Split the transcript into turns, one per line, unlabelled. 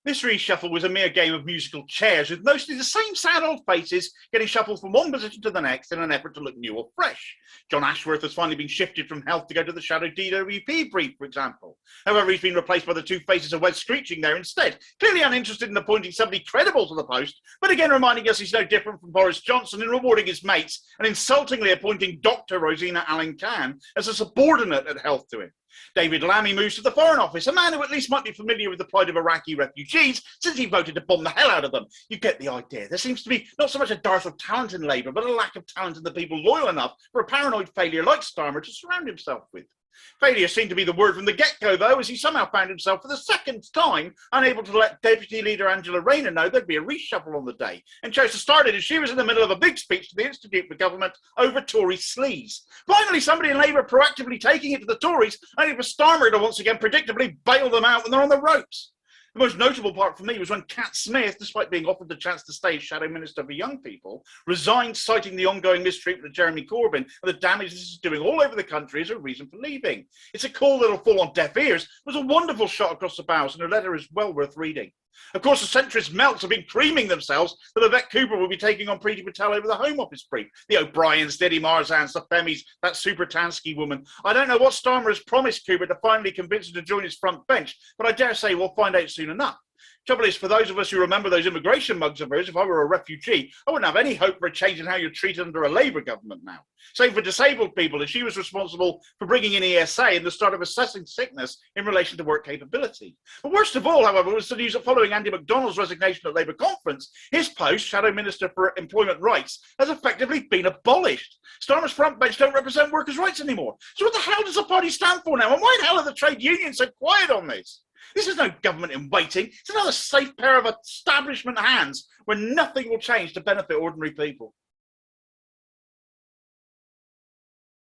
This reshuffle was a mere game of musical chairs, with mostly the same sad old faces getting shuffled from one position to the next in an effort to look new or fresh. John Ashworth has finally been shifted from health to go to the shadow DWP brief, for example. However, he's been replaced by the two faces of Wes Screeching there instead, clearly uninterested in appointing somebody credible to the post, but again reminding us he's no different from Boris Johnson in rewarding his mates and insultingly appointing Dr. Rosina Allen-Khan as a subordinate at health to him. David Lammy moves to the Foreign Office, a man who at least might be familiar with the plight of Iraqi refugees since he voted to bomb the hell out of them. You get the idea. There seems to be not so much a dearth of talent in Labour, but a lack of talent in the people loyal enough for a paranoid failure like Starmer to surround himself with. Failure seemed to be the word from the get-go, though, as he somehow found himself for the second time unable to let Deputy Leader Angela Rayner know there'd be a reshuffle on the day, and chose to start it as she was in the middle of a big speech to the Institute for Government over Tory sleaze. Finally, somebody in Labour proactively taking it to the Tories, only for Starmer to once again predictably bail them out when they're on the ropes. The most notable part for me was when Cat Smith, despite being offered the chance to stay as Shadow Minister for Young People, resigned, citing the ongoing mistreatment of Jeremy Corbyn and the damage this is doing all over the country as a reason for leaving. It's a cool little fall on deaf ears. It was a wonderful shot across the bows, and her letter is well worth reading. Of course, the centrist melts have been creaming themselves that Yvette Cooper will be taking on Priti Patel over the Home Office brief. The O'Briens, Diddy Marzans, the Femis, that Super Tansky woman. I don't know what Starmer has promised Cooper to finally convince her to join his front bench, but I dare say we'll find out soon enough. Trouble is, for those of us who remember those immigration mugs of hers, if I were a refugee, I wouldn't have any hope for a change in how you're treated under a Labour government now. Same for disabled people, as she was responsible for bringing in ESA and the start of assessing sickness in relation to work capability. But worst of all, however, was the news that following Andy McDonald's resignation at Labour conference, his post, Shadow Minister for Employment Rights, has effectively been abolished. Starmer's front bench don't represent workers' rights anymore. So what the hell does the party stand for now? And why the hell are the trade unions so quiet on this? This is no government in waiting. It's another safe pair of establishment hands where nothing will change to benefit ordinary people.